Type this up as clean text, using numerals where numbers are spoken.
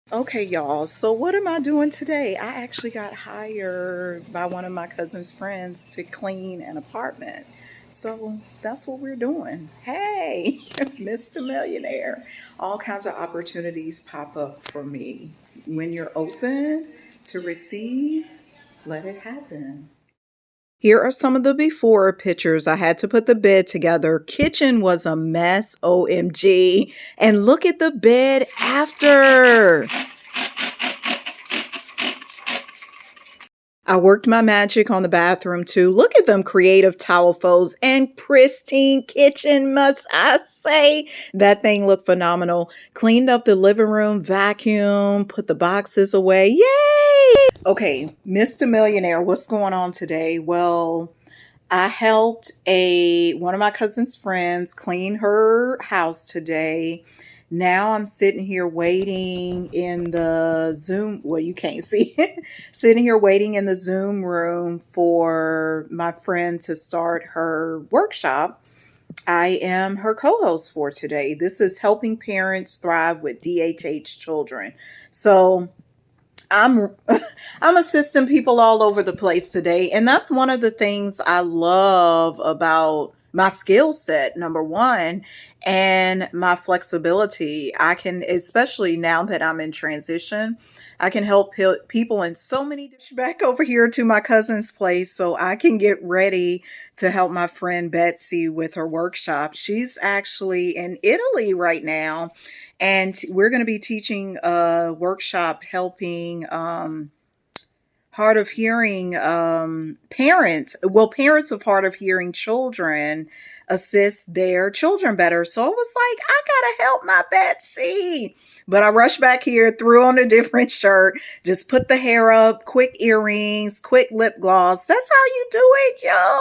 Okay, y'all. So what am I doing today? I actually got hired by one of my cousin's friends to clean an apartment. So that's what we're doing. Hey, Mr. Millionaire. All kinds of opportunities pop up for me. When you're open to receive, let it happen. Here are some of the before pictures. I had to put the bed together. Kitchen was a mess, OMG. And look at the bed after. I worked my magic on the bathroom too. Look at them creative towel folds and pristine kitchen, must I say. That thing looked phenomenal. Cleaned up the living room, vacuum, put the boxes away. Yay! Okay, Mr. Millionaire, what's going on today? Well, I helped a one of my cousin's friends clean her house today. Now I'm sitting here waiting in the Zoom. Well, you can't see it. Sitting here waiting in the Zoom room for my friend to start her workshop. I am her co-host for today. This is helping parents thrive with DHH children. So I'm I'm assisting people all over the place today, and that's one of the things I love about my skill set, number one, and my flexibility. I can, especially now that I'm in transition, I can help people in so many back over here to my cousin's place so I can get ready to help my friend Betsy with her workshop. She's actually in Italy right now, and we're going to be teaching a workshop helping hard of hearing parents of hard of hearing children assist their children better. So I was like, I gotta help my Betsy. But I rushed back here, threw on a different shirt, just put the hair up, quick earrings, quick lip gloss. That's how you do it, yo.